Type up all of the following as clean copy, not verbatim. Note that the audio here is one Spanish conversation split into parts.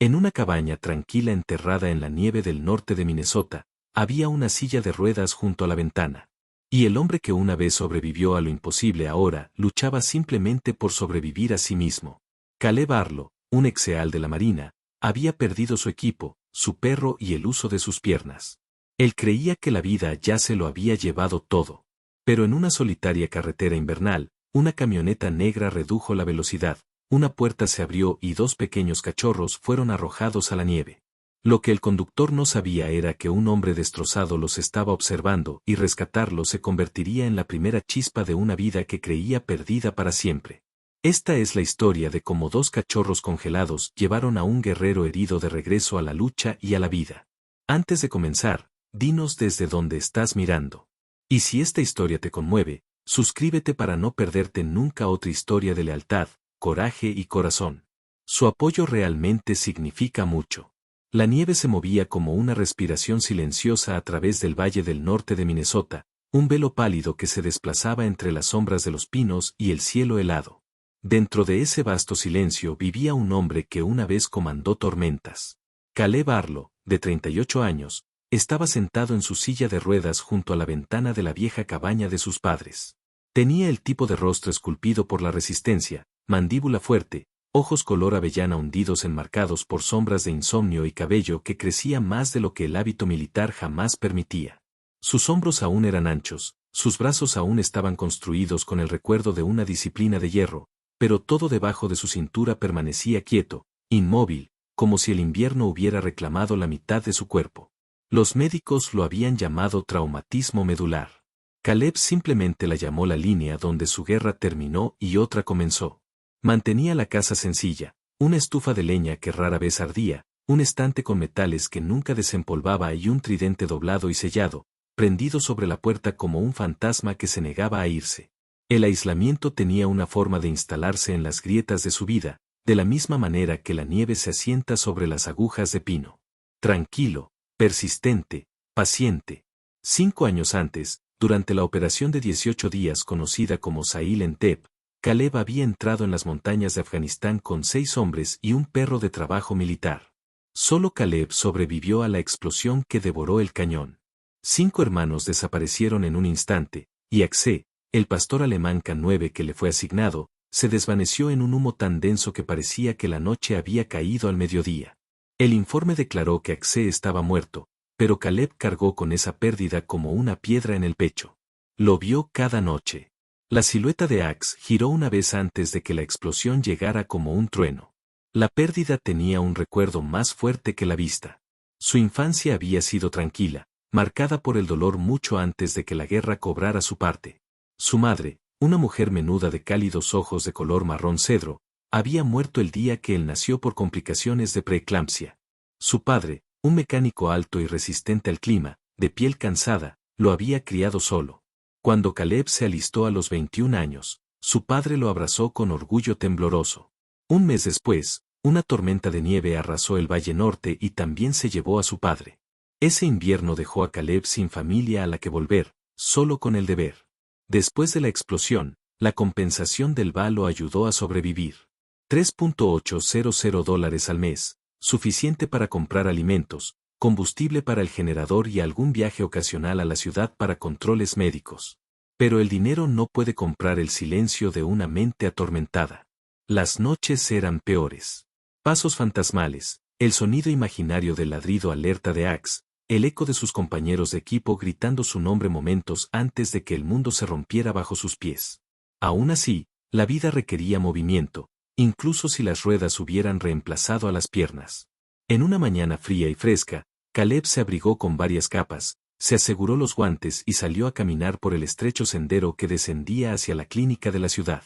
En una cabaña tranquila enterrada en la nieve del norte de Minnesota, había una silla de ruedas junto a la ventana. Y el hombre que una vez sobrevivió a lo imposible ahora luchaba simplemente por sobrevivir a sí mismo. Caleb Arlo, un exeal de la Marina, había perdido su equipo, su perro y el uso de sus piernas. Él creía que la vida ya se lo había llevado todo. Pero en una solitaria carretera invernal, una camioneta negra redujo la velocidad, una puerta se abrió y dos pequeños cachorros fueron arrojados a la nieve. Lo que el conductor no sabía era que un hombre destrozado los estaba observando y rescatarlos se convertiría en la primera chispa de una vida que creía perdida para siempre. Esta es la historia de cómo dos cachorros congelados llevaron a un guerrero herido de regreso a la lucha y a la vida. Antes de comenzar, dinos desde dónde estás mirando. Y si esta historia te conmueve, suscríbete para no perderte nunca otra historia de lealtad, coraje y corazón. Su apoyo realmente significa mucho. La nieve se movía como una respiración silenciosa a través del valle del norte de Minnesota, un velo pálido que se desplazaba entre las sombras de los pinos y el cielo helado. Dentro de ese vasto silencio vivía un hombre que una vez comandó tormentas. Caleb Arlo, de 38 años, estaba sentado en su silla de ruedas junto a la ventana de la vieja cabaña de sus padres. Tenía el tipo de rostro esculpido por la resistencia, mandíbula fuerte, ojos color avellana hundidos enmarcados por sombras de insomnio y cabello que crecía más de lo que el hábito militar jamás permitía. Sus hombros aún eran anchos, sus brazos aún estaban construidos con el recuerdo de una disciplina de hierro, pero todo debajo de su cintura permanecía quieto, inmóvil, como si el invierno hubiera reclamado la mitad de su cuerpo. Los médicos lo habían llamado traumatismo medular. Caleb simplemente la llamó la línea donde su guerra terminó y otra comenzó. Mantenía la casa sencilla, una estufa de leña que rara vez ardía, un estante con metales que nunca desempolvaba y un tridente doblado y sellado, prendido sobre la puerta como un fantasma que se negaba a irse. El aislamiento tenía una forma de instalarse en las grietas de su vida, de la misma manera que la nieve se asienta sobre las agujas de pino. Tranquilo, persistente, paciente. 5 años antes, durante la operación de 18 días conocida como Sahil Enteb, Caleb había entrado en las montañas de Afganistán con 6 hombres y un perro de trabajo militar. Solo Caleb sobrevivió a la explosión que devoró el cañón. 5 hermanos desaparecieron en un instante, y Axé, el pastor alemán K9 que le fue asignado, se desvaneció en un humo tan denso que parecía que la noche había caído al mediodía. El informe declaró que Axé estaba muerto, pero Caleb cargó con esa pérdida como una piedra en el pecho. Lo vio cada noche. La silueta de Axe giró una vez antes de que la explosión llegara como un trueno. La pérdida tenía un recuerdo más fuerte que la vista. Su infancia había sido tranquila, marcada por el dolor mucho antes de que la guerra cobrara su parte. Su madre, una mujer menuda de cálidos ojos de color marrón cedro, había muerto el día que él nació por complicaciones de preeclampsia. Su padre, un mecánico alto y resistente al clima, de piel cansada, lo había criado solo. Cuando Caleb se alistó a los 21 años, su padre lo abrazó con orgullo tembloroso. Un mes después, una tormenta de nieve arrasó el Valle Norte y también se llevó a su padre. Ese invierno dejó a Caleb sin familia a la que volver, solo con el deber. Después de la explosión, la compensación del VA lo ayudó a sobrevivir. $3.800 al mes, suficiente para comprar alimentos, combustible para el generador y algún viaje ocasional a la ciudad para controles médicos. Pero el dinero no puede comprar el silencio de una mente atormentada. Las noches eran peores. Pasos fantasmales, el sonido imaginario del ladrido alerta de Axe, el eco de sus compañeros de equipo gritando su nombre momentos antes de que el mundo se rompiera bajo sus pies. Aún así, la vida requería movimiento, incluso si las ruedas hubieran reemplazado a las piernas. En una mañana fría y fresca, Caleb se abrigó con varias capas, se aseguró los guantes y salió a caminar por el estrecho sendero que descendía hacia la clínica de la ciudad.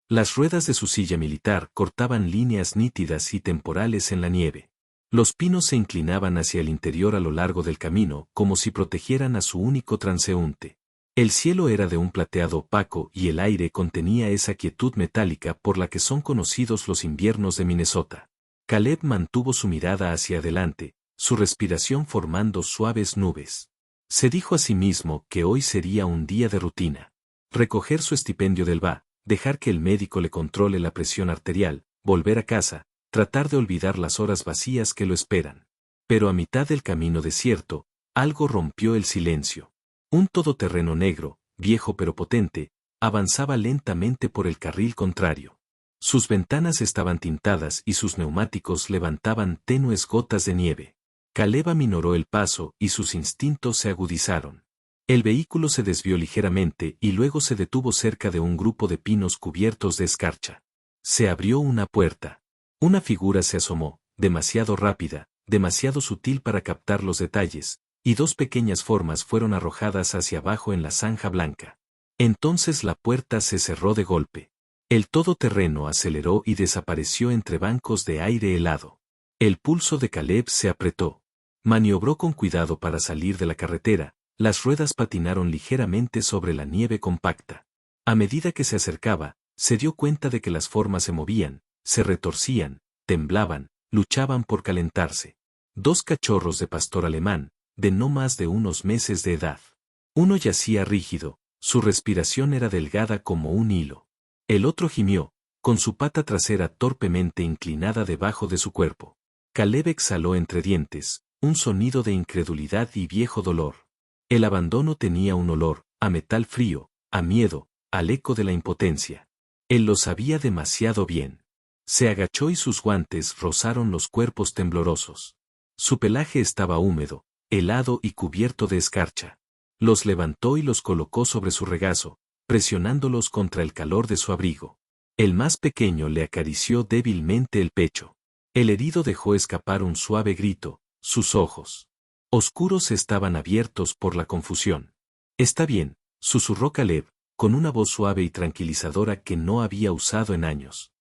Las ruedas de su silla militar cortaban líneas nítidas y temporales en la nieve. Los pinos se inclinaban hacia el interior a lo largo del camino como si protegieran a su único transeúnte. El cielo era de un plateado opaco y el aire contenía esa quietud metálica por la que son conocidos los inviernos de Minnesota. Caleb mantuvo su mirada hacia adelante, su respiración formando suaves nubes. Se dijo a sí mismo que hoy sería un día de rutina. Recoger su estipendio del VA, dejar que el médico le controle la presión arterial, volver a casa, tratar de olvidar las horas vacías que lo esperan. Pero a mitad del camino desierto, algo rompió el silencio. Un todoterreno negro, viejo pero potente, avanzaba lentamente por el carril contrario. Sus ventanas estaban tintadas y sus neumáticos levantaban tenues gotas de nieve. Caleb aminoró el paso y sus instintos se agudizaron. El vehículo se desvió ligeramente y luego se detuvo cerca de un grupo de pinos cubiertos de escarcha. Se abrió una puerta. Una figura se asomó, demasiado rápida, demasiado sutil para captar los detalles, y dos pequeñas formas fueron arrojadas hacia abajo en la zanja blanca. Entonces la puerta se cerró de golpe. El todoterreno aceleró y desapareció entre bancos de aire helado. El pulso de Caleb se apretó. Maniobró con cuidado para salir de la carretera, las ruedas patinaron ligeramente sobre la nieve compacta. A medida que se acercaba, se dio cuenta de que las formas se movían, se retorcían, temblaban, luchaban por calentarse. Dos cachorros de pastor alemán, de no más de unos meses de edad. Uno yacía rígido, su respiración era delgada como un hilo. El otro gimió, con su pata trasera torpemente inclinada debajo de su cuerpo. Caleb exhaló entre dientes, un sonido de incredulidad y viejo dolor. El abandono tenía un olor, a metal frío, a miedo, al eco de la impotencia. Él lo sabía demasiado bien. Se agachó y sus guantes rozaron los cuerpos temblorosos. Su pelaje estaba húmedo, helado y cubierto de escarcha. Los levantó y los colocó sobre su regazo, presionándolos contra el calor de su abrigo. El más pequeño le acarició débilmente el pecho. El herido dejó escapar un suave grito, sus ojos oscuros estaban abiertos por la confusión. «Está bien», susurró Caleb, con una voz suave y tranquilizadora que no había usado en años.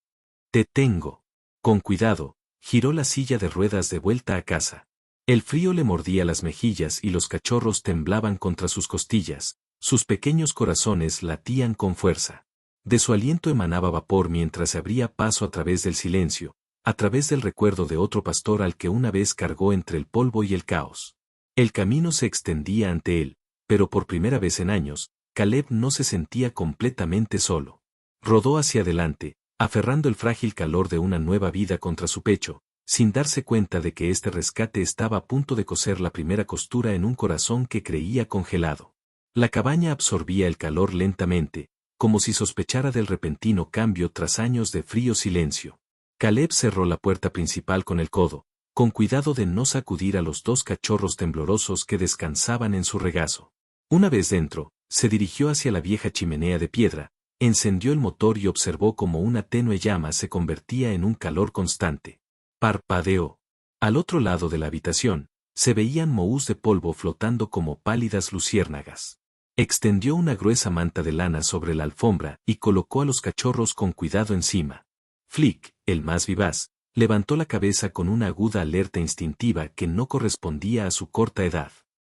«Te tengo». Con cuidado, giró la silla de ruedas de vuelta a casa. El frío le mordía las mejillas y los cachorros temblaban contra sus costillas, sus pequeños corazones latían con fuerza. De su aliento emanaba vapor mientras se abría paso a través del silencio, a través del recuerdo de otro pastor al que una vez cargó entre el polvo y el caos. El camino se extendía ante él, pero por primera vez en años, Caleb no se sentía completamente solo. Rodó hacia adelante, aferrando el frágil calor de una nueva vida contra su pecho, sin darse cuenta de que este rescate estaba a punto de coser la primera costura en un corazón que creía congelado. La cabaña absorbía el calor lentamente, como si sospechara del repentino cambio tras años de frío silencio. Caleb cerró la puerta principal con el codo, con cuidado de no sacudir a los dos cachorros temblorosos que descansaban en su regazo. Una vez dentro, se dirigió hacia la vieja chimenea de piedra, encendió el motor y observó cómo una tenue llama se convertía en un calor constante. Parpadeó. Al otro lado de la habitación, se veían mohús de polvo flotando como pálidas luciérnagas. Extendió una gruesa manta de lana sobre la alfombra y colocó a los cachorros con cuidado encima. Flick, el más vivaz, levantó la cabeza con una aguda alerta instintiva que no correspondía a su corta edad.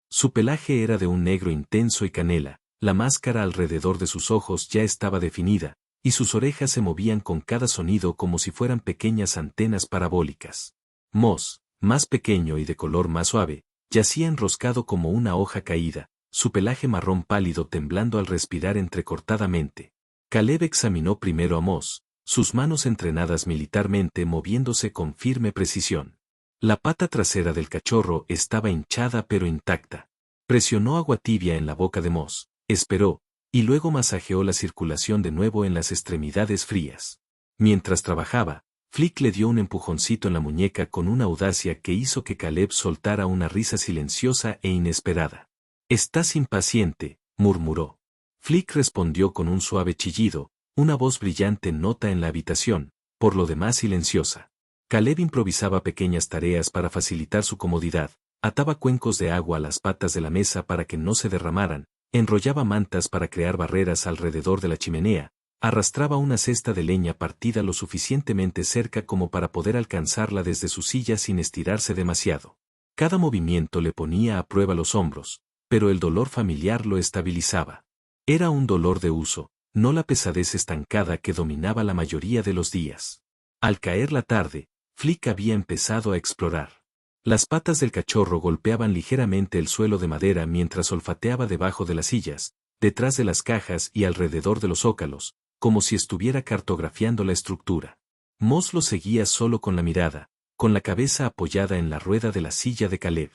Su pelaje era de un negro intenso y canela, la máscara alrededor de sus ojos ya estaba definida, y sus orejas se movían con cada sonido como si fueran pequeñas antenas parabólicas. Moss, más pequeño y de color más suave, yacía enroscado como una hoja caída, su pelaje marrón pálido temblando al respirar entrecortadamente. Caleb examinó primero a Moss, sus manos entrenadas militarmente moviéndose con firme precisión. La pata trasera del cachorro estaba hinchada pero intacta. Presionó agua tibia en la boca de Moss, esperó, y luego masajeó la circulación de nuevo en las extremidades frías. Mientras trabajaba, Flick le dio un empujoncito en la muñeca con una audacia que hizo que Caleb soltara una risa silenciosa e inesperada. «Estás impaciente», murmuró. Flick respondió con un suave chillido, una voz brillante nota en la habitación, por lo demás silenciosa. Caleb improvisaba pequeñas tareas para facilitar su comodidad, ataba cuencos de agua a las patas de la mesa para que no se derramaran, enrollaba mantas para crear barreras alrededor de la chimenea, arrastraba una cesta de leña partida lo suficientemente cerca como para poder alcanzarla desde su silla sin estirarse demasiado. Cada movimiento le ponía a prueba los hombros, pero el dolor familiar lo estabilizaba. Era un dolor de uso, no la pesadez estancada que dominaba la mayoría de los días. Al caer la tarde, Flick había empezado a explorar. Las patas del cachorro golpeaban ligeramente el suelo de madera mientras olfateaba debajo de las sillas, detrás de las cajas y alrededor de los zócalos, como si estuviera cartografiando la estructura. Mos lo seguía solo con la mirada, con la cabeza apoyada en la rueda de la silla de Caleb.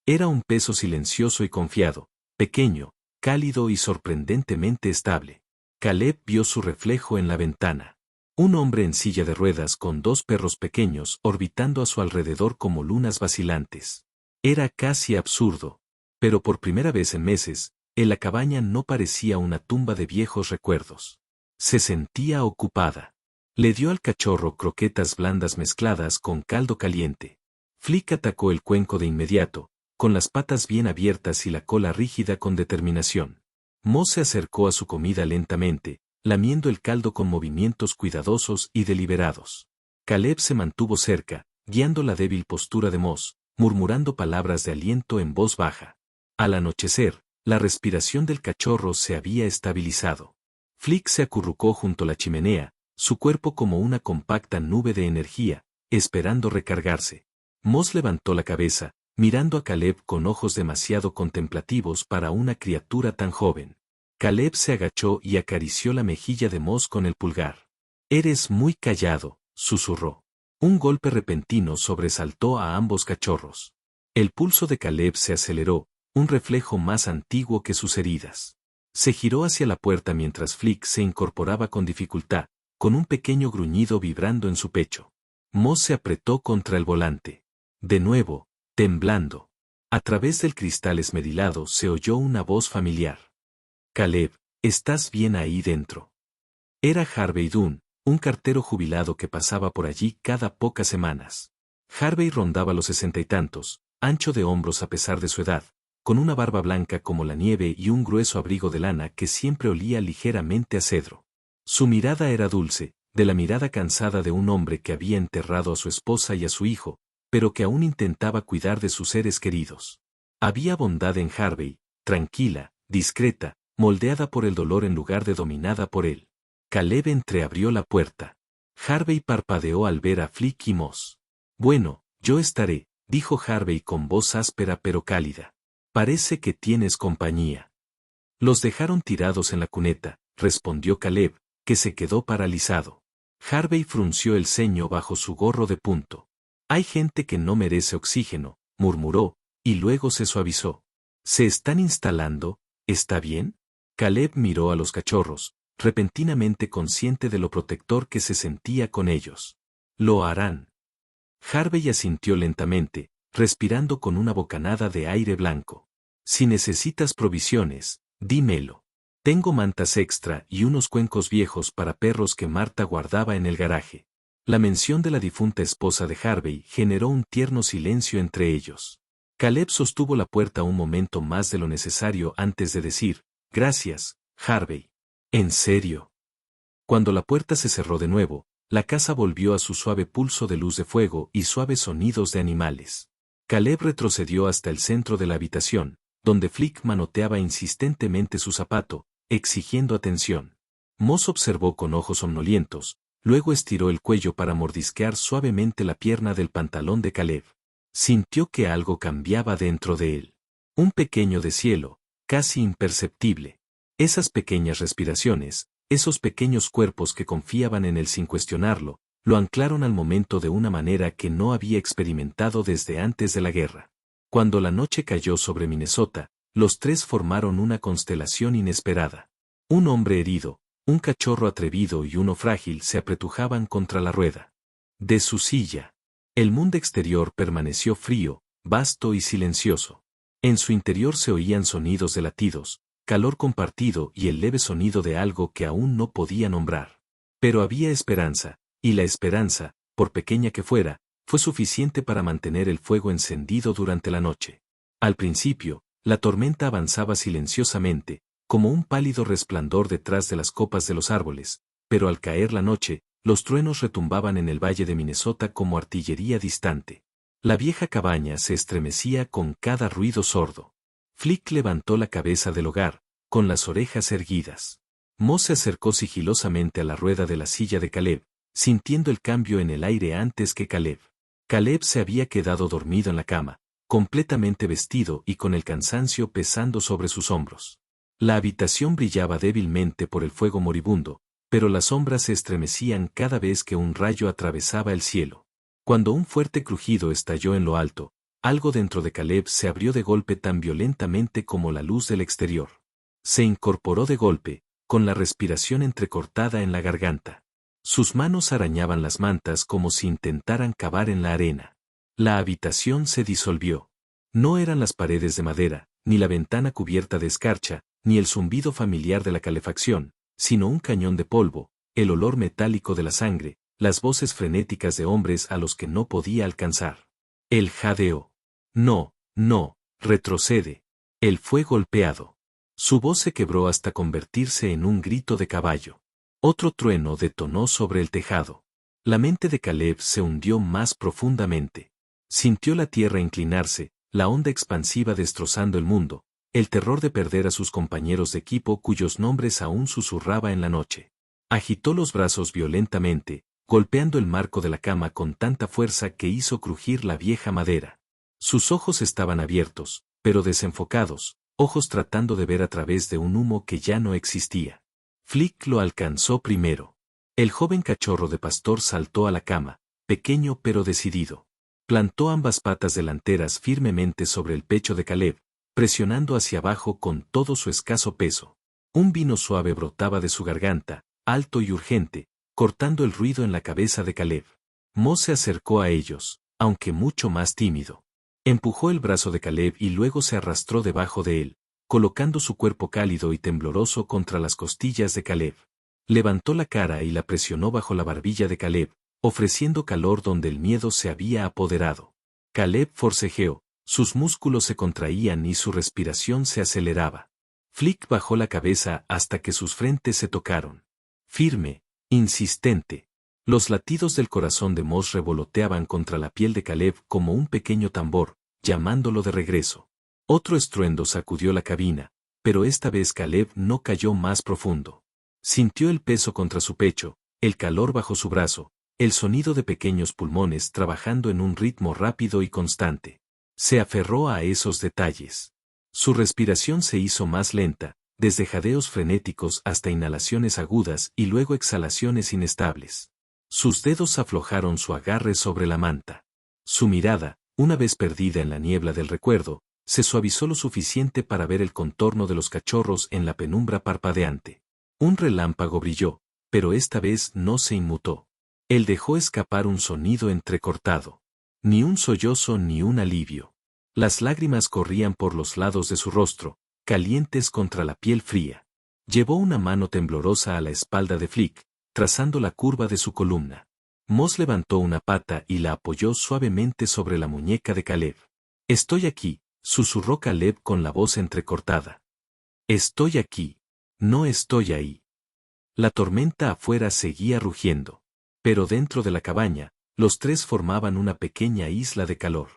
Era un peso silencioso y confiado, pequeño, cálido y sorprendentemente estable. Caleb vio su reflejo en la ventana. Un hombre en silla de ruedas con dos perros pequeños orbitando a su alrededor como lunas vacilantes. Era casi absurdo, pero por primera vez en meses, en la cabaña no parecía una tumba de viejos recuerdos. Se sentía ocupada. Le dio al cachorro croquetas blandas mezcladas con caldo caliente. Flick atacó el cuenco de inmediato, con las patas bien abiertas y la cola rígida con determinación. Mos se acercó a su comida lentamente, lamiendo el caldo con movimientos cuidadosos y deliberados. Caleb se mantuvo cerca, guiando la débil postura de Mos, murmurando palabras de aliento en voz baja. Al anochecer, la respiración del cachorro se había estabilizado. Flick se acurrucó junto a la chimenea, su cuerpo como una compacta nube de energía, esperando recargarse. Mos levantó la cabeza, mirando a Caleb con ojos demasiado contemplativos para una criatura tan joven. Caleb se agachó y acarició la mejilla de Mos con el pulgar. «Eres muy callado», susurró. Un golpe repentino sobresaltó a ambos cachorros. El pulso de Caleb se aceleró, un reflejo más antiguo que sus heridas. Se giró hacia la puerta mientras Flick se incorporaba con dificultad, con un pequeño gruñido vibrando en su pecho. Mos se apretó contra el volante. De nuevo, temblando. A través del cristal esmerilado se oyó una voz familiar. «Caleb, ¿estás bien ahí dentro?» Era Harvey Dunn, un cartero jubilado que pasaba por allí cada pocas semanas. Harvey rondaba los 60 y tantos, ancho de hombros a pesar de su edad, con una barba blanca como la nieve y un grueso abrigo de lana que siempre olía ligeramente a cedro. Su mirada era dulce, de la mirada cansada de un hombre que había enterrado a su esposa y a su hijo, pero que aún intentaba cuidar de sus seres queridos. Había bondad en Harvey, tranquila, discreta, moldeada por el dolor en lugar de dominada por él. Caleb entreabrió la puerta. Harvey parpadeó al ver a Flick y Mos. «Bueno, yo estaré», dijo Harvey con voz áspera pero cálida. «Parece que tienes compañía». «Los dejaron tirados en la cuneta», respondió Caleb, que se quedó paralizado. Harvey frunció el ceño bajo su gorro de punto. «Hay gente que no merece oxígeno», murmuró, y luego se suavizó. «Se están instalando, ¿está bien?» Caleb miró a los cachorros, repentinamente consciente de lo protector que se sentía con ellos. «Lo harán». Harvey asintió lentamente, respirando con una bocanada de aire blanco. «Si necesitas provisiones, dímelo. Tengo mantas extra y unos cuencos viejos para perros que Marta guardaba en el garaje». La mención de la difunta esposa de Harvey generó un tierno silencio entre ellos. Caleb sostuvo la puerta un momento más de lo necesario antes de decir, «Gracias, Harvey». «¿En serio?» Cuando la puerta se cerró de nuevo, la casa volvió a su suave pulso de luz de fuego y suaves sonidos de animales. Caleb retrocedió hasta el centro de la habitación, donde Flick manoteaba insistentemente su zapato, exigiendo atención. Mos observó con ojos somnolientos, luego estiró el cuello para mordisquear suavemente la pierna del pantalón de Caleb. Sintió que algo cambiaba dentro de él. Un pequeño deshielo, casi imperceptible. Esas pequeñas respiraciones, esos pequeños cuerpos que confiaban en él sin cuestionarlo, lo anclaron al momento de una manera que no había experimentado desde antes de la guerra. Cuando la noche cayó sobre Minnesota, los tres formaron una constelación inesperada. Un hombre herido, un cachorro atrevido y uno frágil se apretujaban contra la rueda de su silla. El mundo exterior permaneció frío, vasto y silencioso. En su interior se oían sonidos de latidos, calor compartido y el leve sonido de algo que aún no podía nombrar. Pero había esperanza, y la esperanza, por pequeña que fuera, fue suficiente para mantener el fuego encendido durante la noche. Al principio, la tormenta avanzaba silenciosamente, como un pálido resplandor detrás de las copas de los árboles, pero al caer la noche, los truenos retumbaban en el valle de Minnesota como artillería distante. La vieja cabaña se estremecía con cada ruido sordo. Flick levantó la cabeza del hogar, con las orejas erguidas. Mos se acercó sigilosamente a la rueda de la silla de Caleb, sintiendo el cambio en el aire antes que Caleb. Caleb se había quedado dormido en la cama, completamente vestido y con el cansancio pesando sobre sus hombros. La habitación brillaba débilmente por el fuego moribundo, pero las sombras se estremecían cada vez que un rayo atravesaba el cielo. Cuando un fuerte crujido estalló en lo alto, algo dentro de Caleb se abrió de golpe tan violentamente como la luz del exterior. Se incorporó de golpe, con la respiración entrecortada en la garganta. Sus manos arañaban las mantas como si intentaran cavar en la arena. La habitación se disolvió. No eran las paredes de madera, ni la ventana cubierta de escarcha, ni el zumbido familiar de la calefacción, sino un cañón de polvo, el olor metálico de la sangre, las voces frenéticas de hombres a los que no podía alcanzar. Él jadeó. No, no, retrocede. Él fue golpeado. Su voz se quebró hasta convertirse en un grito de caballo. Otro trueno detonó sobre el tejado. La mente de Caleb se hundió más profundamente. Sintió la tierra inclinarse, la onda expansiva destrozando el mundo, el terror de perder a sus compañeros de equipo cuyos nombres aún susurraba en la noche. Agitó los brazos violentamente, golpeando el marco de la cama con tanta fuerza que hizo crujir la vieja madera. Sus ojos estaban abiertos, pero desenfocados, ojos tratando de ver a través de un humo que ya no existía. Flick lo alcanzó primero. El joven cachorro de pastor saltó a la cama, pequeño pero decidido. Plantó ambas patas delanteras firmemente sobre el pecho de Caleb, presionando hacia abajo con todo su escaso peso. Un vino suave brotaba de su garganta, alto y urgente, cortando el ruido en la cabeza de Caleb. Mo se acercó a ellos, aunque mucho más tímido. Empujó el brazo de Caleb y luego se arrastró debajo de él, colocando su cuerpo cálido y tembloroso contra las costillas de Caleb. Levantó la cara y la presionó bajo la barbilla de Caleb, ofreciendo calor donde el miedo se había apoderado. Caleb forcejeó, sus músculos se contraían y su respiración se aceleraba. Flick bajó la cabeza hasta que sus frentes se tocaron. Firme, insistente. Los latidos del corazón de Moss revoloteaban contra la piel de Caleb como un pequeño tambor, llamándolo de regreso. Otro estruendo sacudió la cabina, pero esta vez Caleb no cayó más profundo. Sintió el peso contra su pecho, el calor bajo su brazo, el sonido de pequeños pulmones trabajando en un ritmo rápido y constante. Se aferró a esos detalles. Su respiración se hizo más lenta, desde jadeos frenéticos hasta inhalaciones agudas y luego exhalaciones inestables. Sus dedos aflojaron su agarre sobre la manta. Su mirada, una vez perdida en la niebla del recuerdo, se suavizó lo suficiente para ver el contorno de los cachorros en la penumbra parpadeante. Un relámpago brilló, pero esta vez no se inmutó. Él dejó escapar un sonido entrecortado. Ni un sollozo ni un alivio. Las lágrimas corrían por los lados de su rostro, calientes contra la piel fría. Llevó una mano temblorosa a la espalda de Flick, trazando la curva de su columna. Moss levantó una pata y la apoyó suavemente sobre la muñeca de Caleb. «Estoy aquí», susurró Caleb con la voz entrecortada. «Estoy aquí. No estoy ahí». La tormenta afuera seguía rugiendo. Pero dentro de la cabaña, los tres formaban una pequeña isla de calor.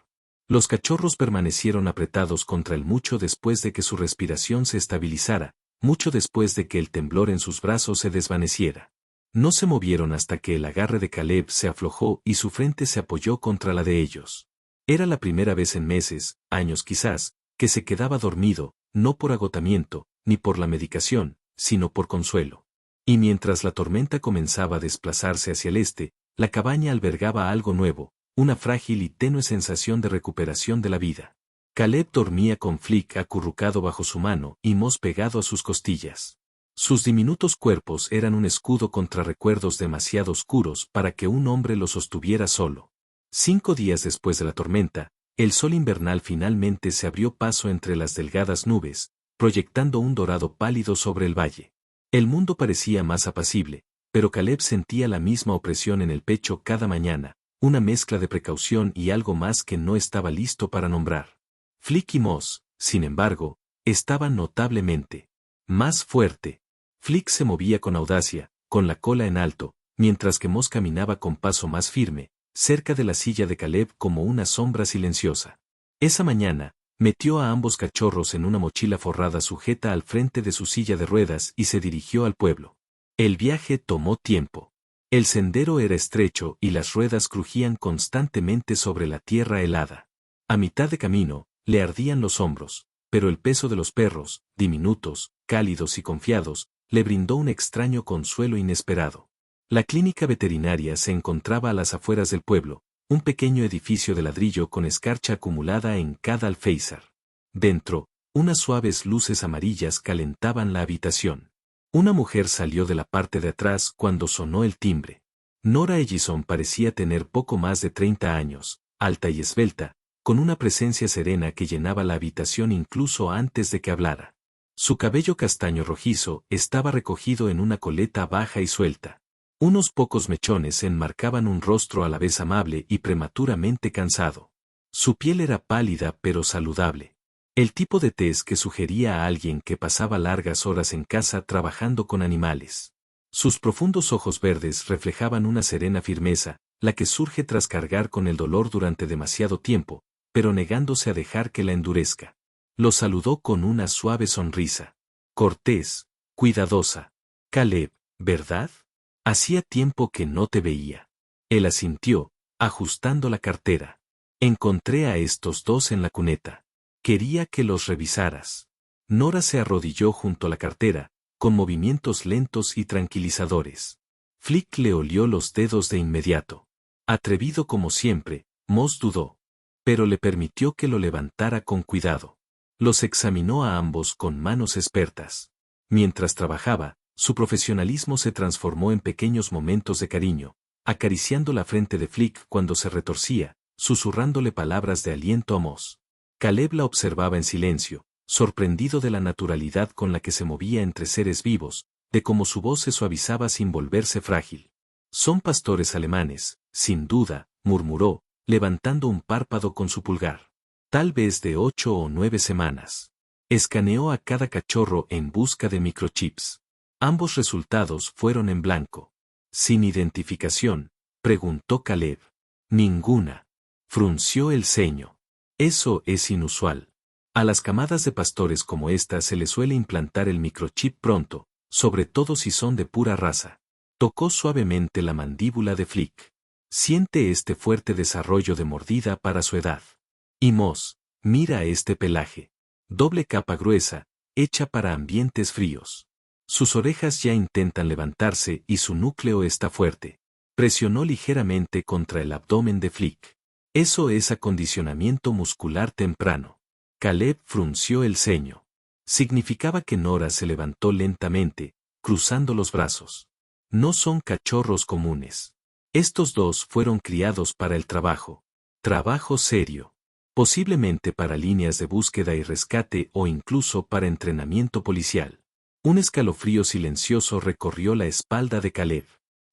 Los cachorros permanecieron apretados contra él mucho después de que su respiración se estabilizara, mucho después de que el temblor en sus brazos se desvaneciera. No se movieron hasta que el agarre de Caleb se aflojó y su frente se apoyó contra la de ellos. Era la primera vez en meses, años quizás, que se quedaba dormido, no por agotamiento, ni por la medicación, sino por consuelo. Y mientras la tormenta comenzaba a desplazarse hacia el este, la cabaña albergaba algo nuevo, una frágil y tenue sensación de recuperación de la vida. Caleb dormía con Flick acurrucado bajo su mano y Moss pegado a sus costillas. Sus diminutos cuerpos eran un escudo contra recuerdos demasiado oscuros para que un hombre los sostuviera solo. 5 días después de la tormenta, el sol invernal finalmente se abrió paso entre las delgadas nubes, proyectando un dorado pálido sobre el valle. El mundo parecía más apacible, pero Caleb sentía la misma opresión en el pecho cada mañana, una mezcla de precaución y algo más que no estaba listo para nombrar. Flick y Moss, sin embargo, estaban notablemente más fuerte. Flick se movía con audacia, con la cola en alto, mientras que Moss caminaba con paso más firme, cerca de la silla de Caleb como una sombra silenciosa. Esa mañana, metió a ambos cachorros en una mochila forrada sujeta al frente de su silla de ruedas y se dirigió al pueblo. El viaje tomó tiempo. El sendero era estrecho y las ruedas crujían constantemente sobre la tierra helada. A mitad de camino, le ardían los hombros, pero el peso de los perros, diminutos, cálidos y confiados, le brindó un extraño consuelo inesperado. La clínica veterinaria se encontraba a las afueras del pueblo, un pequeño edificio de ladrillo con escarcha acumulada en cada alféizar. Dentro, unas suaves luces amarillas calentaban la habitación. Una mujer salió de la parte de atrás cuando sonó el timbre. Nora Ellison parecía tener poco más de 30 años, alta y esbelta, con una presencia serena que llenaba la habitación incluso antes de que hablara. Su cabello castaño rojizo estaba recogido en una coleta baja y suelta. Unos pocos mechones enmarcaban un rostro a la vez amable y prematuramente cansado. Su piel era pálida pero saludable. El tipo de tez que sugería a alguien que pasaba largas horas en casa trabajando con animales. Sus profundos ojos verdes reflejaban una serena firmeza, la que surge tras cargar con el dolor durante demasiado tiempo, pero negándose a dejar que la endurezca. Lo saludó con una suave sonrisa. Cortés, cuidadosa. Caleb, ¿verdad? Hacía tiempo que no te veía. Él asintió, ajustando la cartera. Encontré a estos dos en la cuneta. Quería que los revisaras. Nora se arrodilló junto a la cartera, con movimientos lentos y tranquilizadores. Flick le olió los dedos de inmediato. Atrevido como siempre, Moss dudó. Pero le permitió que lo levantara con cuidado. Los examinó a ambos con manos expertas. Mientras trabajaba, su profesionalismo se transformó en pequeños momentos de cariño, acariciando la frente de Flick cuando se retorcía, susurrándole palabras de aliento a Moss. Caleb la observaba en silencio, sorprendido de la naturalidad con la que se movía entre seres vivos, de cómo su voz se suavizaba sin volverse frágil. Son pastores alemanes, sin duda, murmuró, levantando un párpado con su pulgar. Tal vez de 8 o 9 semanas. Escaneó a cada cachorro en busca de microchips. Ambos resultados fueron en blanco. ¿Sin identificación?, preguntó Caleb. Ninguna. Frunció el ceño. Eso es inusual. A las camadas de pastores como esta se les suele implantar el microchip pronto, sobre todo si son de pura raza. Tocó suavemente la mandíbula de Flick. Siente este fuerte desarrollo de mordida para su edad. Y Moss, mira este pelaje. Doble capa gruesa, hecha para ambientes fríos. Sus orejas ya intentan levantarse y su núcleo está fuerte. Presionó ligeramente contra el abdomen de Flick. Eso es acondicionamiento muscular temprano. Caleb frunció el ceño. Significaba que Nora se levantó lentamente, cruzando los brazos. No son cachorros comunes. Estos dos fueron criados para el trabajo. Trabajo serio. Posiblemente para líneas de búsqueda y rescate o incluso para entrenamiento policial. Un escalofrío silencioso recorrió la espalda de Caleb.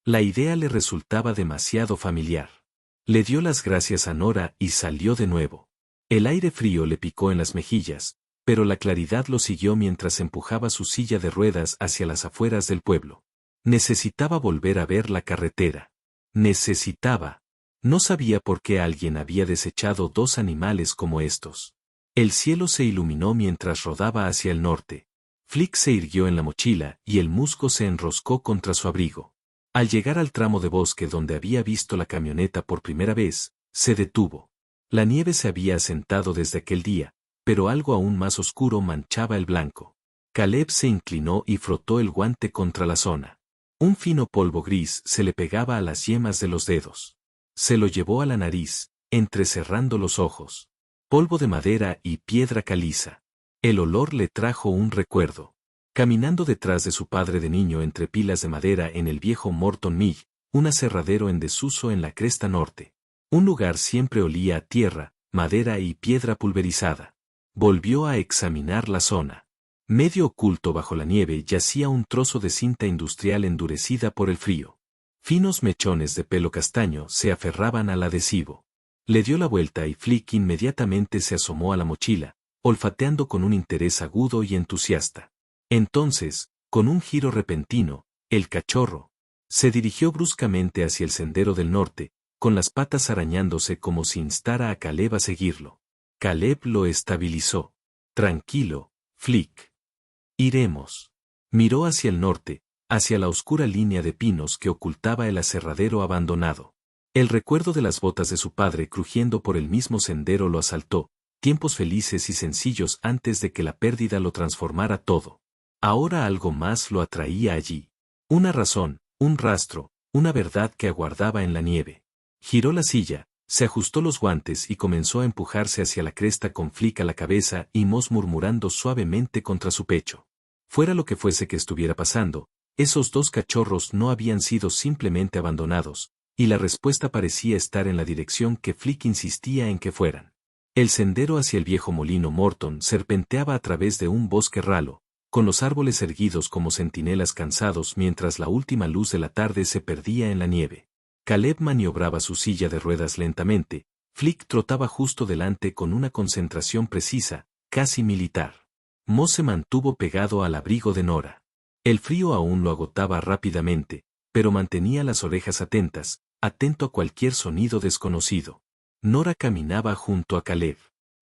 La idea le resultaba demasiado familiar. Le dio las gracias a Nora y salió de nuevo. El aire frío le picó en las mejillas, pero la claridad lo siguió mientras empujaba su silla de ruedas hacia las afueras del pueblo. Necesitaba volver a ver la carretera. Necesitaba. No sabía por qué alguien había desechado dos animales como estos. El cielo se iluminó mientras rodaba hacia el norte. Flick se irguió en la mochila y el musgo se enroscó contra su abrigo. Al llegar al tramo de bosque donde había visto la camioneta por primera vez, se detuvo. La nieve se había asentado desde aquel día, pero algo aún más oscuro manchaba el blanco. Caleb se inclinó y frotó el guante contra la zona. Un fino polvo gris se le pegaba a las yemas de los dedos. Se lo llevó a la nariz, entrecerrando los ojos. Polvo de madera y piedra caliza. El olor le trajo un recuerdo. Caminando detrás de su padre de niño entre pilas de madera en el viejo Morton Mill, un aserradero en desuso en la cresta norte. Un lugar siempre olía a tierra, madera y piedra pulverizada. Volvió a examinar la zona. Medio oculto bajo la nieve yacía un trozo de cinta industrial endurecida por el frío. Finos mechones de pelo castaño se aferraban al adhesivo. Le dio la vuelta y Flick inmediatamente se asomó a la mochila, olfateando con un interés agudo y entusiasta. Entonces, con un giro repentino, el cachorro se dirigió bruscamente hacia el sendero del norte, con las patas arañándose como si instara a Caleb a seguirlo. Caleb lo estabilizó. Tranquilo, Flick. Iremos. Miró hacia el norte, hacia la oscura línea de pinos que ocultaba el aserradero abandonado. El recuerdo de las botas de su padre crujiendo por el mismo sendero lo asaltó, tiempos felices y sencillos antes de que la pérdida lo transformara todo. Ahora algo más lo atraía allí. Una razón, un rastro, una verdad que aguardaba en la nieve. Giró la silla, se ajustó los guantes y comenzó a empujarse hacia la cresta con Flick a la cabeza y Moss murmurando suavemente contra su pecho. Fuera lo que fuese que estuviera pasando, esos dos cachorros no habían sido simplemente abandonados, y la respuesta parecía estar en la dirección que Flick insistía en que fueran. El sendero hacia el viejo molino Morton serpenteaba a través de un bosque ralo, con los árboles erguidos como centinelas cansados mientras la última luz de la tarde se perdía en la nieve. Caleb maniobraba su silla de ruedas lentamente, Flick trotaba justo delante con una concentración precisa, casi militar. Moss se mantuvo pegado al abrigo de Nora. El frío aún lo agotaba rápidamente, pero mantenía las orejas atentas, atento a cualquier sonido desconocido. Nora caminaba junto a Caleb.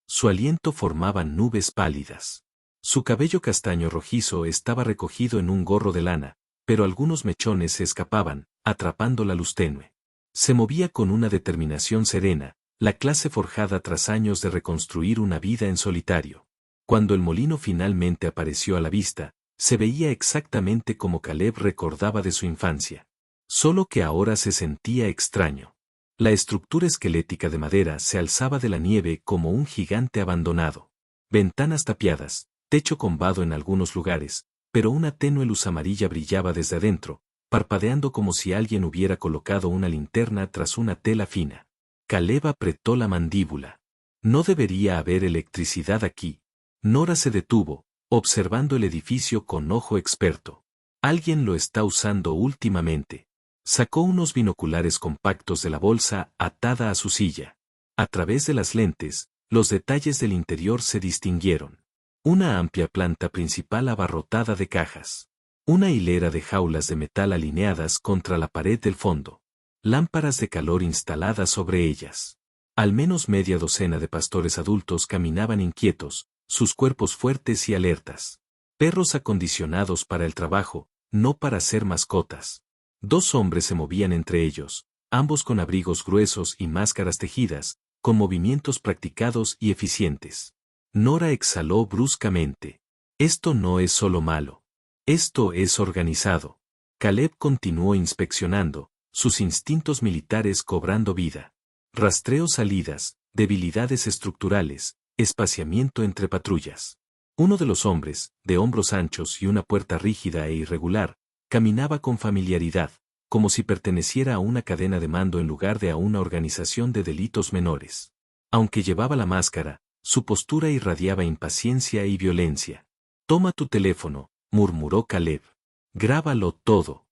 Su aliento formaba nubes pálidas. Su cabello castaño rojizo estaba recogido en un gorro de lana, pero algunos mechones se escapaban, atrapando la luz tenue. Se movía con una determinación serena, la clase forjada tras años de reconstruir una vida en solitario. Cuando el molino finalmente apareció a la vista, se veía exactamente como Caleb recordaba de su infancia. Solo que ahora se sentía extraño. La estructura esquelética de madera se alzaba de la nieve como un gigante abandonado. Ventanas tapiadas, techo combado en algunos lugares, pero una tenue luz amarilla brillaba desde adentro, parpadeando como si alguien hubiera colocado una linterna tras una tela fina. Caleb apretó la mandíbula. No debería haber electricidad aquí. Nora se detuvo, observando el edificio con ojo experto. Alguien lo está usando últimamente. Sacó unos binoculares compactos de la bolsa atada a su silla. A través de las lentes, los detalles del interior se distinguieron. Una amplia planta principal abarrotada de cajas. Una hilera de jaulas de metal alineadas contra la pared del fondo. Lámparas de calor instaladas sobre ellas. Al menos media docena de pastores adultos caminaban inquietos, sus cuerpos fuertes y alertas. Perros acondicionados para el trabajo, no para ser mascotas. Dos hombres se movían entre ellos, ambos con abrigos gruesos y máscaras tejidas, con movimientos practicados y eficientes. Nora exhaló bruscamente. Esto no es solo malo. Esto es organizado. Caleb continuó inspeccionando, sus instintos militares cobrando vida. Rastreo salidas, debilidades estructurales, espaciamiento entre patrullas. Uno de los hombres, de hombros anchos y una puerta rígida e irregular, caminaba con familiaridad, como si perteneciera a una cadena de mando en lugar de a una organización de delitos menores. Aunque llevaba la máscara, su postura irradiaba impaciencia y violencia. «Toma tu teléfono», murmuró Caleb. «Grábalo todo».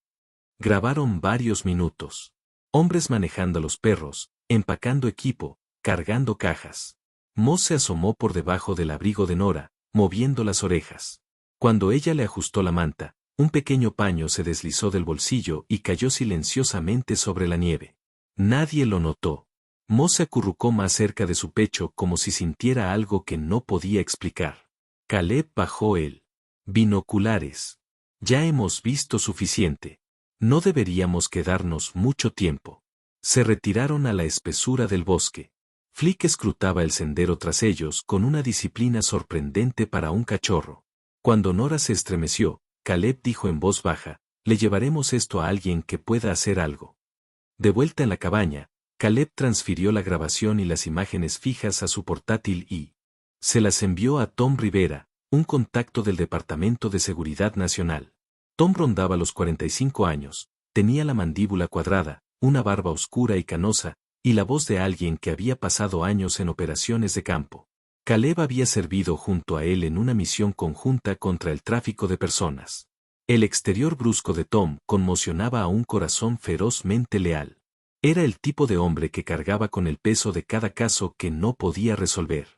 Grabaron varios minutos. Hombres manejando a los perros, empacando equipo, cargando cajas. Moss se asomó por debajo del abrigo de Nora, moviendo las orejas. Cuando ella le ajustó la manta, un pequeño paño se deslizó del bolsillo y cayó silenciosamente sobre la nieve. Nadie lo notó. Moss se acurrucó más cerca de su pecho como si sintiera algo que no podía explicar. Caleb bajó el binoculares. «Ya hemos visto suficiente. No deberíamos quedarnos mucho tiempo». Se retiraron a la espesura del bosque. Flick escrutaba el sendero tras ellos con una disciplina sorprendente para un cachorro. Cuando Nora se estremeció, Caleb dijo en voz baja, «Le llevaremos esto a alguien que pueda hacer algo». De vuelta en la cabaña, Caleb transfirió la grabación y las imágenes fijas a su portátil y se las envió a Tom Rivera, un contacto del Departamento de Seguridad Nacional. Tom rondaba los 45 años, tenía la mandíbula cuadrada, una barba oscura y canosa, y la voz de alguien que había pasado años en operaciones de campo. Caleb había servido junto a él en una misión conjunta contra el tráfico de personas. El exterior brusco de Tom conmocionaba a un corazón ferozmente leal. Era el tipo de hombre que cargaba con el peso de cada caso que no podía resolver.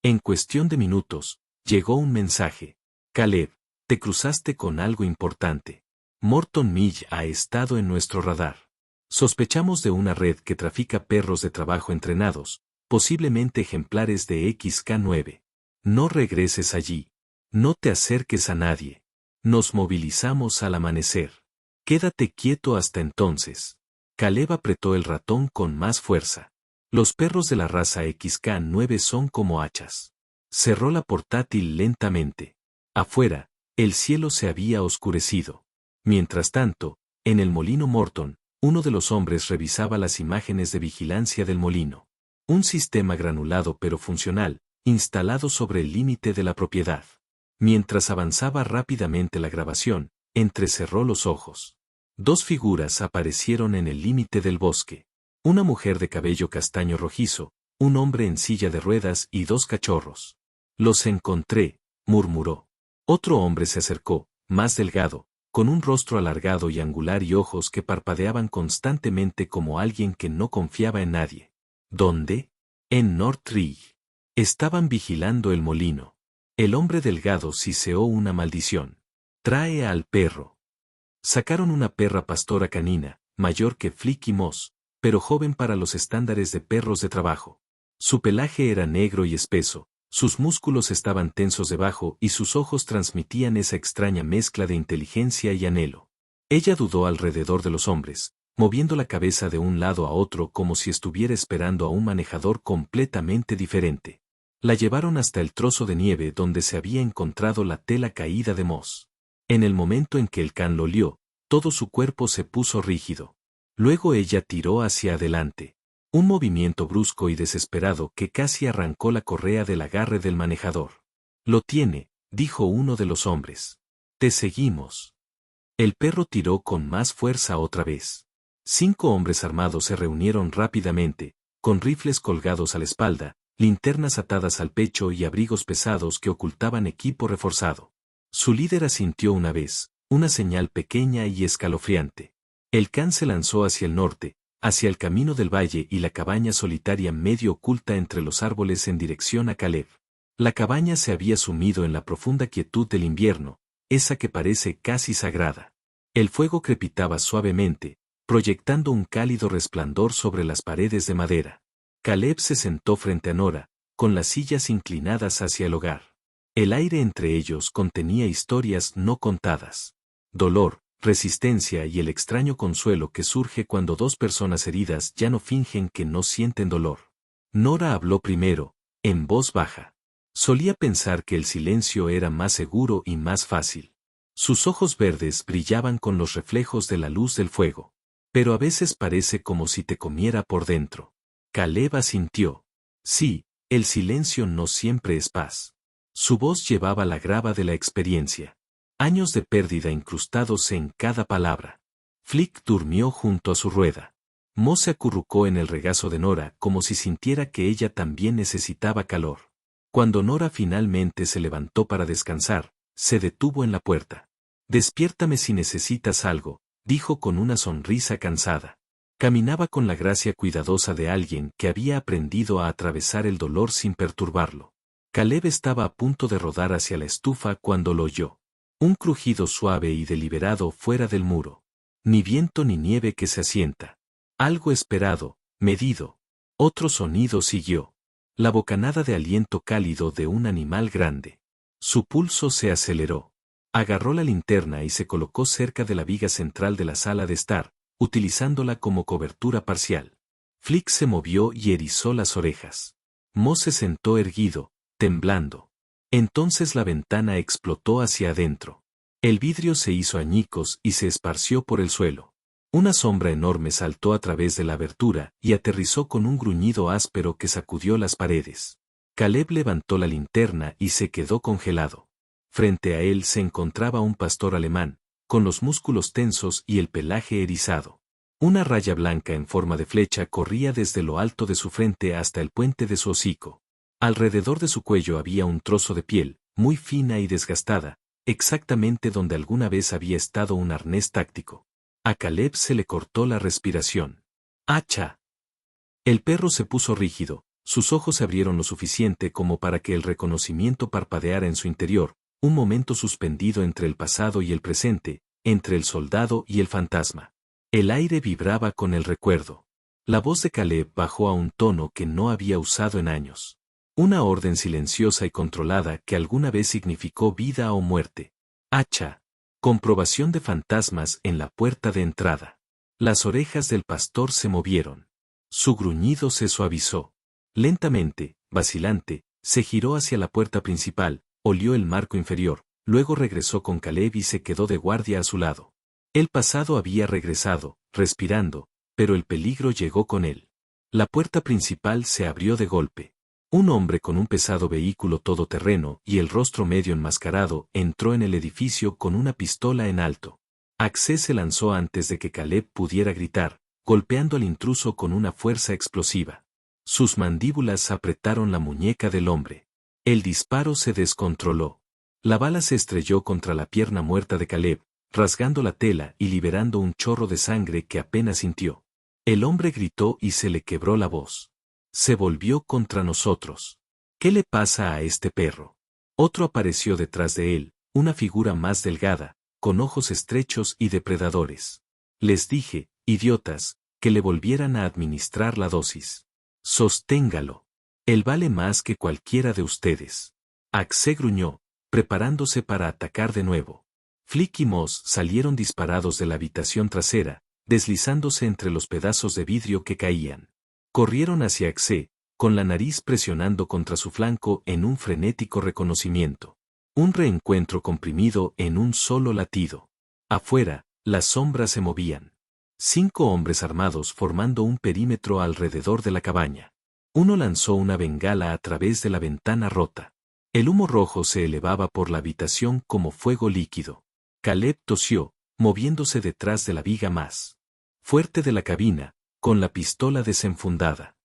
En cuestión de minutos, llegó un mensaje. «Caleb, te cruzaste con algo importante. Morton Mill ha estado en nuestro radar. Sospechamos de una red que trafica perros de trabajo entrenados, posiblemente ejemplares de XK9. No regreses allí. No te acerques a nadie. Nos movilizamos al amanecer. Quédate quieto hasta entonces». Caleb apretó el ratón con más fuerza. Los perros de la raza XK9 son como hachas. Cerró la portátil lentamente. Afuera, El cielo se había oscurecido. Mientras tanto, en el molino Morton, uno de los hombres revisaba las imágenes de vigilancia del molino. Un sistema granulado pero funcional, instalado sobre el límite de la propiedad. Mientras avanzaba rápidamente la grabación, entrecerró los ojos. Dos figuras aparecieron en el límite del bosque. Una mujer de cabello castaño rojizo, un hombre en silla de ruedas y dos cachorros. Los encontré, murmuró. Otro hombre se acercó, más delgado, con un rostro alargado y angular y ojos que parpadeaban constantemente como alguien que no confiaba en nadie. ¿Dónde? En Northridge. Estaban vigilando el molino. El hombre delgado siseó una maldición. Trae al perro. Sacaron una perra pastora canina, mayor que Flick y Moss, pero joven para los estándares de perros de trabajo. Su pelaje era negro y espeso, sus músculos estaban tensos debajo y sus ojos transmitían esa extraña mezcla de inteligencia y anhelo. Ella dudó alrededor de los hombres, moviendo la cabeza de un lado a otro como si estuviera esperando a un manejador completamente diferente. La llevaron hasta el trozo de nieve donde se había encontrado la tela caída de Moss. En el momento en que el can lo olió, todo su cuerpo se puso rígido. Luego ella tiró hacia adelante. Un movimiento brusco y desesperado que casi arrancó la correa del agarre del manejador. Lo tiene, dijo uno de los hombres. Te seguimos. El perro tiró con más fuerza otra vez. 5 hombres armados se reunieron rápidamente, con rifles colgados a la espalda, linternas atadas al pecho y abrigos pesados que ocultaban equipo reforzado. Su líder asintió una vez, una señal pequeña y escalofriante. El can se lanzó hacia el norte, hacia el camino del valle y la cabaña solitaria medio oculta entre los árboles en dirección a Caleb. La cabaña se había sumido en la profunda quietud del invierno, esa que parece casi sagrada. El fuego crepitaba suavemente, proyectando un cálido resplandor sobre las paredes de madera. Caleb se sentó frente a Nora, con las sillas inclinadas hacia el hogar. El aire entre ellos contenía historias no contadas. Dolor, resistencia y el extraño consuelo que surge cuando dos personas heridas ya no fingen que no sienten dolor. Nora habló primero, en voz baja. Solía pensar que el silencio era más seguro y más fácil. Sus ojos verdes brillaban con los reflejos de la luz del fuego. Pero a veces parece como si te comiera por dentro. Caleb asintió. Sí, el silencio no siempre es paz. Su voz llevaba la grava de la experiencia. Años de pérdida incrustados en cada palabra. Flick durmió junto a su rueda. Moss se acurrucó en el regazo de Nora como si sintiera que ella también necesitaba calor. Cuando Nora finalmente se levantó para descansar, se detuvo en la puerta. Despiértame si necesitas algo, dijo con una sonrisa cansada. Caminaba con la gracia cuidadosa de alguien que había aprendido a atravesar el dolor sin perturbarlo. Caleb estaba a punto de rodar hacia la estufa cuando lo oyó. Un crujido suave y deliberado fuera del muro. Ni viento ni nieve que se asienta. Algo esperado, medido. Otro sonido siguió. La bocanada de aliento cálido de un animal grande. Su pulso se aceleró. Agarró la linterna y se colocó cerca de la viga central de la sala de estar, utilizándola como cobertura parcial. Flick se movió y erizó las orejas. Moss se sentó erguido, temblando. Entonces la ventana explotó hacia adentro. El vidrio se hizo añicos y se esparció por el suelo. Una sombra enorme saltó a través de la abertura y aterrizó con un gruñido áspero que sacudió las paredes. Caleb levantó la linterna y se quedó congelado. Frente a él se encontraba un pastor alemán, con los músculos tensos y el pelaje erizado. Una raya blanca en forma de flecha corría desde lo alto de su frente hasta el puente de su hocico. Alrededor de su cuello había un trozo de piel, muy fina y desgastada, exactamente donde alguna vez había estado un arnés táctico. A Caleb se le cortó la respiración. ¡Hacha! El perro se puso rígido, sus ojos se abrieron lo suficiente como para que el reconocimiento parpadeara en su interior, un momento suspendido entre el pasado y el presente, entre el soldado y el fantasma. El aire vibraba con el recuerdo. La voz de Caleb bajó a un tono que no había usado en años. Una orden silenciosa y controlada que alguna vez significó vida o muerte. Hacha. Comprobación de fantasmas en la puerta de entrada. Las orejas del pastor se movieron. Su gruñido se suavizó. Lentamente, vacilante, se giró hacia la puerta principal, olió el marco inferior, luego regresó con Caleb y se quedó de guardia a su lado. El pasado había regresado, respirando, pero el peligro llegó con él. La puerta principal se abrió de golpe. Un hombre con un pesado vehículo todoterreno y el rostro medio enmascarado entró en el edificio con una pistola en alto. Axé se lanzó antes de que Caleb pudiera gritar, golpeando al intruso con una fuerza explosiva. Sus mandíbulas apretaron la muñeca del hombre. El disparo se descontroló. La bala se estrelló contra la pierna muerta de Caleb, rasgando la tela y liberando un chorro de sangre que apenas sintió. El hombre gritó y se le quebró la voz. Se volvió contra nosotros. ¿Qué le pasa a este perro? Otro apareció detrás de él, una figura más delgada, con ojos estrechos y depredadores. Les dije, idiotas, que le volvieran a administrar la dosis. Sosténgalo. Él vale más que cualquiera de ustedes. Axé gruñó, preparándose para atacar de nuevo. Flick y Moss salieron disparados de la habitación trasera, deslizándose entre los pedazos de vidrio que caían. Corrieron hacia Axé, con la nariz presionando contra su flanco en un frenético reconocimiento. Un reencuentro comprimido en un solo latido. Afuera, las sombras se movían. 5 hombres armados formando un perímetro alrededor de la cabaña. Uno lanzó una bengala a través de la ventana rota. El humo rojo se elevaba por la habitación como fuego líquido. Caleb tosió, moviéndose detrás de la viga más fuerte de la cabina, con la pistola desenfundada.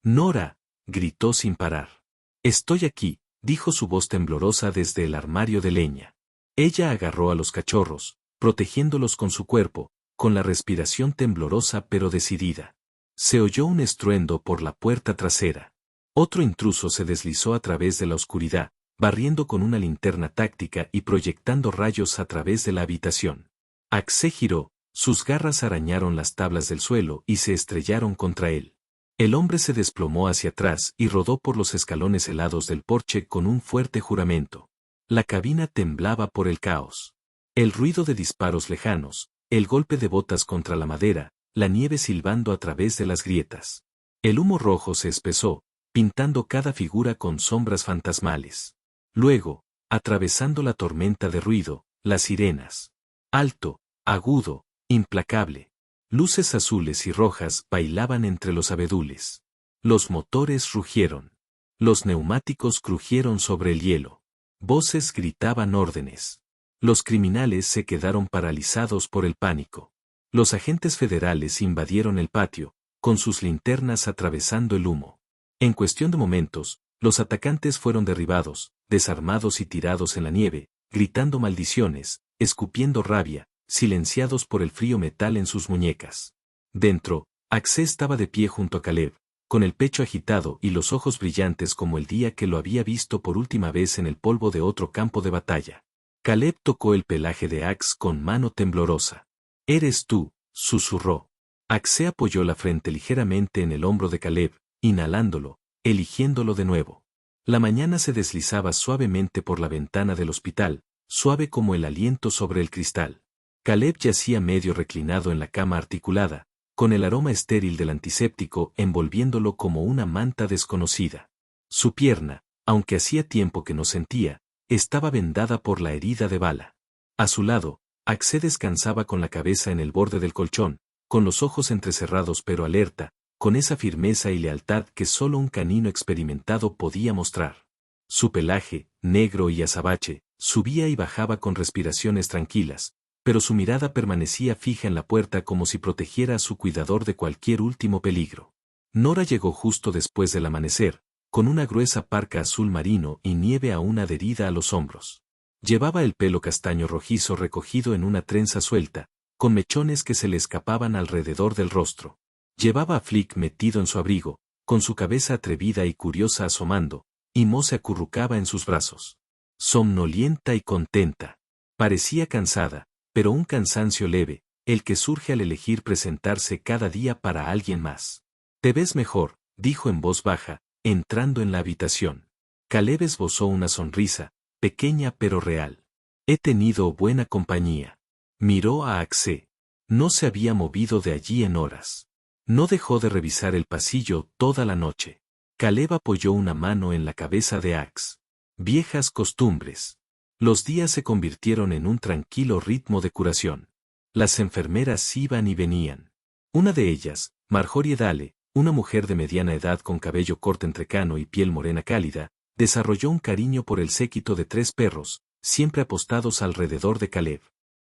«Nora», gritó sin parar. «Estoy aquí», dijo su voz temblorosa desde el armario de leña. Ella agarró a los cachorros, protegiéndolos con su cuerpo, con la respiración temblorosa pero decidida. Se oyó un estruendo por la puerta trasera. Otro intruso se deslizó a través de la oscuridad, barriendo con una linterna táctica y proyectando rayos a través de la habitación. Axé giró, sus garras arañaron las tablas del suelo y se estrellaron contra él. El hombre se desplomó hacia atrás y rodó por los escalones helados del porche con un fuerte juramento. La cabina temblaba por el caos. El ruido de disparos lejanos, el golpe de botas contra la madera, la nieve silbando a través de las grietas. El humo rojo se espesó, pintando cada figura con sombras fantasmales. Luego, atravesando la tormenta de ruido, las sirenas. Alto, agudo, implacable. Luces azules y rojas bailaban entre los abedules. Los motores rugieron. Los neumáticos crujieron sobre el hielo. Voces gritaban órdenes. Los criminales se quedaron paralizados por el pánico. Los agentes federales invadieron el patio, con sus linternas atravesando el humo. En cuestión de momentos, los atacantes fueron derribados, desarmados y tirados en la nieve, gritando maldiciones, escupiendo rabia, silenciados por el frío metal en sus muñecas. Dentro, Axé estaba de pie junto a Caleb, con el pecho agitado y los ojos brillantes como el día que lo había visto por última vez en el polvo de otro campo de batalla. Caleb tocó el pelaje de Ax con mano temblorosa. «Eres tú», susurró. Axé apoyó la frente ligeramente en el hombro de Caleb, inhalándolo, eligiéndolo de nuevo. La mañana se deslizaba suavemente por la ventana del hospital, suave como el aliento sobre el cristal. Caleb yacía medio reclinado en la cama articulada, con el aroma estéril del antiséptico envolviéndolo como una manta desconocida. Su pierna, aunque hacía tiempo que no sentía, estaba vendada por la herida de bala. A su lado, Axé descansaba con la cabeza en el borde del colchón, con los ojos entrecerrados pero alerta, con esa firmeza y lealtad que solo un canino experimentado podía mostrar. Su pelaje, negro y azabache, subía y bajaba con respiraciones tranquilas, pero su mirada permanecía fija en la puerta como si protegiera a su cuidador de cualquier último peligro. Nora llegó justo después del amanecer, con una gruesa parca azul marino y nieve aún adherida a los hombros. Llevaba el pelo castaño rojizo recogido en una trenza suelta, con mechones que se le escapaban alrededor del rostro. Llevaba a Flick metido en su abrigo, con su cabeza atrevida y curiosa asomando, y Mo se acurrucaba en sus brazos. Somnolienta y contenta. Parecía cansada, pero un cansancio leve, el que surge al elegir presentarse cada día para alguien más. «Te ves mejor», dijo en voz baja, entrando en la habitación. Caleb esbozó una sonrisa, pequeña pero real. «He tenido buena compañía». Miró a Axé. No se había movido de allí en horas. No dejó de revisar el pasillo toda la noche. Caleb apoyó una mano en la cabeza de Ax. «Viejas costumbres». Los días se convirtieron en un tranquilo ritmo de curación. Las enfermeras iban y venían. Una de ellas, Marjorie Dale, una mujer de mediana edad con cabello corto entrecano y piel morena cálida, desarrolló un cariño por el séquito de 3 perros, siempre apostados alrededor de Caleb.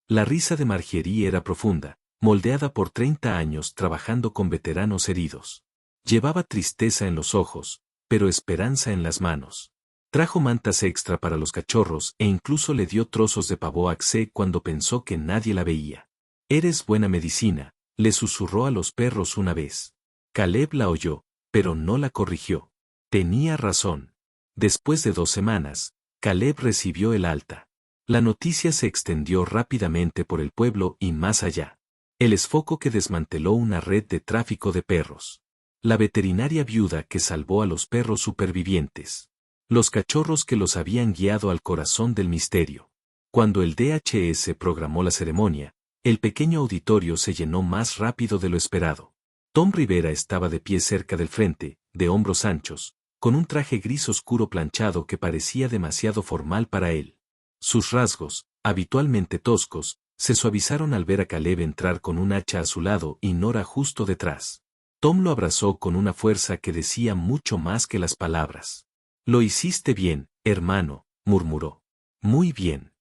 La risa de Marjorie era profunda, moldeada por 30 años trabajando con veteranos heridos. Llevaba tristeza en los ojos, pero esperanza en las manos. Trajo mantas extra para los cachorros e incluso le dio trozos de pavo a Axé cuando pensó que nadie la veía. «Eres buena medicina», le susurró a los perros una vez. Caleb la oyó, pero no la corrigió. Tenía razón. Después de 2 semanas, Caleb recibió el alta. La noticia se extendió rápidamente por el pueblo y más allá. El Esfoco que desmanteló una red de tráfico de perros. La veterinaria viuda que salvó a los perros supervivientes. Los cachorros que los habían guiado al corazón del misterio. Cuando el DHS programó la ceremonia, el pequeño auditorio se llenó más rápido de lo esperado. Tom Rivera estaba de pie cerca del frente, de hombros anchos, con un traje gris oscuro planchado que parecía demasiado formal para él. Sus rasgos, habitualmente toscos, se suavizaron al ver a Caleb entrar con un hacha a su lado y Nora justo detrás. Tom lo abrazó con una fuerza que decía mucho más que las palabras. «Lo hiciste bien, hermano», murmuró. «Muy bien».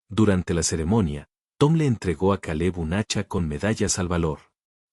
Durante la ceremonia, Tom le entregó a Caleb un hacha con medallas al valor.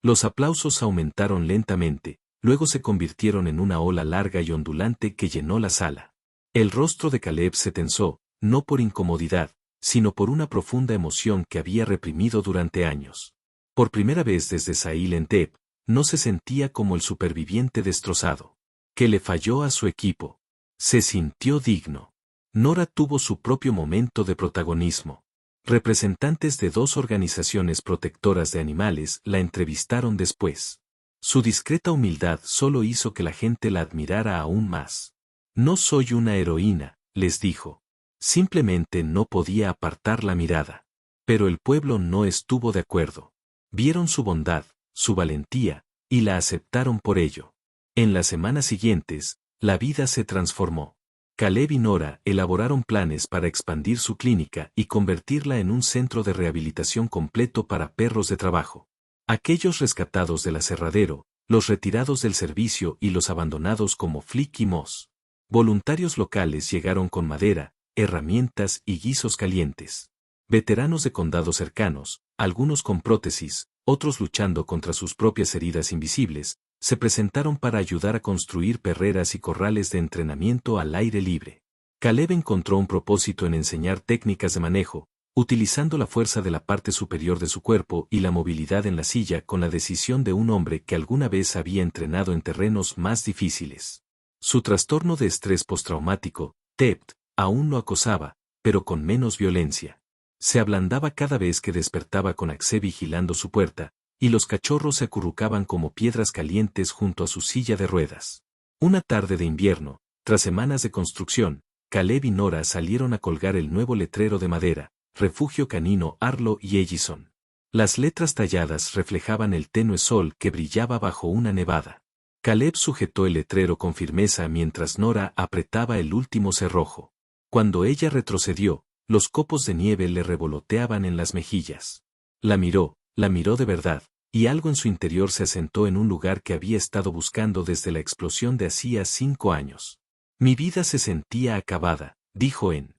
Los aplausos aumentaron lentamente, luego se convirtieron en una ola larga y ondulante que llenó la sala. El rostro de Caleb se tensó, no por incomodidad, sino por una profunda emoción que había reprimido durante años. Por primera vez desde Silent Tep, no se sentía como el superviviente destrozado, que le falló a su equipo. Se sintió digno. Nora tuvo su propio momento de protagonismo. Representantes de 2 organizaciones protectoras de animales la entrevistaron después. Su discreta humildad solo hizo que la gente la admirara aún más. «No soy una heroína», les dijo. Simplemente no podía apartar la mirada. Pero el pueblo no estuvo de acuerdo. Vieron su bondad, su valentía, y la aceptaron por ello. En las semanas siguientes, la vida se transformó. Caleb y Nora elaboraron planes para expandir su clínica y convertirla en un centro de rehabilitación completo para perros de trabajo. Aquellos rescatados del aserradero, los retirados del servicio y los abandonados como Flick y Moss. Voluntarios locales llegaron con madera, herramientas y guisos calientes. Veteranos de condados cercanos, algunos con prótesis, otros luchando contra sus propias heridas invisibles, se presentaron para ayudar a construir perreras y corrales de entrenamiento al aire libre. Caleb encontró un propósito en enseñar técnicas de manejo, utilizando la fuerza de la parte superior de su cuerpo y la movilidad en la silla con la decisión de un hombre que alguna vez había entrenado en terrenos más difíciles. Su trastorno de estrés postraumático, TEPT, aún lo acosaba, pero con menos violencia. Se ablandaba cada vez que despertaba con Axé vigilando su puerta, y los cachorros se acurrucaban como piedras calientes junto a su silla de ruedas. Una tarde de invierno, tras semanas de construcción, Caleb y Nora salieron a colgar el nuevo letrero de madera, Refugio Canino Arlo y Ellison. Las letras talladas reflejaban el tenue sol que brillaba bajo una nevada. Caleb sujetó el letrero con firmeza mientras Nora apretaba el último cerrojo. Cuando ella retrocedió, los copos de nieve le revoloteaban en las mejillas. La miró de verdad, y algo en su interior se asentó en un lugar que había estado buscando desde la explosión de hacía 5 años. Mi vida se sentía acabada, dijo en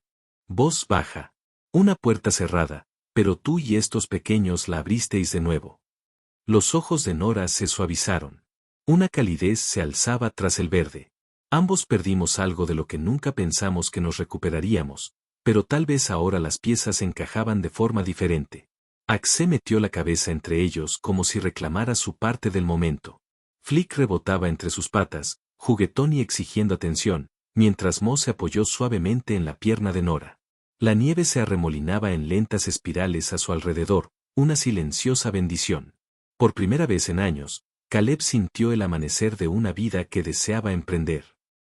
voz baja. Una puerta cerrada, pero tú y estos pequeños la abristeis de nuevo. Los ojos de Nora se suavizaron. Una calidez se alzaba tras el verde. Ambos perdimos algo de lo que nunca pensamos que nos recuperaríamos, pero tal vez ahora las piezas encajaban de forma diferente. Axé metió la cabeza entre ellos como si reclamara su parte del momento. Flick rebotaba entre sus patas, juguetón y exigiendo atención, mientras Mo se apoyó suavemente en la pierna de Nora. La nieve se arremolinaba en lentas espirales a su alrededor, una silenciosa bendición. Por primera vez en años, Caleb sintió el amanecer de una vida que deseaba emprender.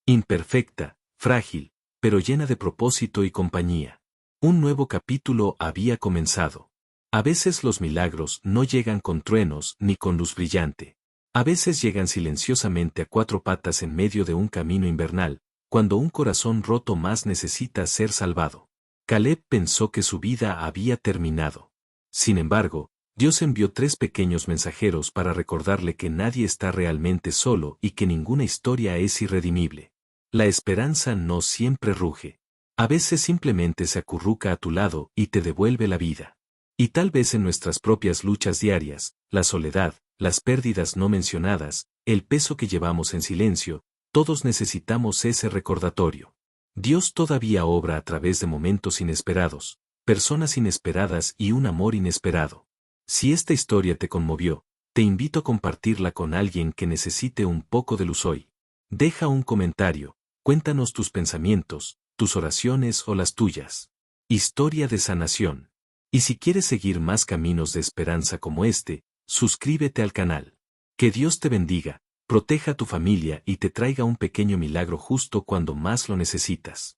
Imperfecta, frágil, pero llena de propósito y compañía. Un nuevo capítulo había comenzado. A veces los milagros no llegan con truenos ni con luz brillante. A veces llegan silenciosamente a 4 patas en medio de un camino invernal, cuando un corazón roto más necesita ser salvado. Caleb pensó que su vida había terminado. Sin embargo, Dios envió 3 pequeños mensajeros para recordarle que nadie está realmente solo y que ninguna historia es irredimible. La esperanza no siempre ruge. A veces simplemente se acurruca a tu lado y te devuelve la vida. Y tal vez en nuestras propias luchas diarias, la soledad, las pérdidas no mencionadas, el peso que llevamos en silencio, todos necesitamos ese recordatorio. Dios todavía obra a través de momentos inesperados, personas inesperadas y un amor inesperado. Si esta historia te conmovió, te invito a compartirla con alguien que necesite un poco de luz hoy. Deja un comentario, cuéntanos tus pensamientos, tus oraciones o las tuyas. Historia de sanación. Y si quieres seguir más caminos de esperanza como este, suscríbete al canal. Que Dios te bendiga, proteja a tu familia y te traiga un pequeño milagro justo cuando más lo necesitas.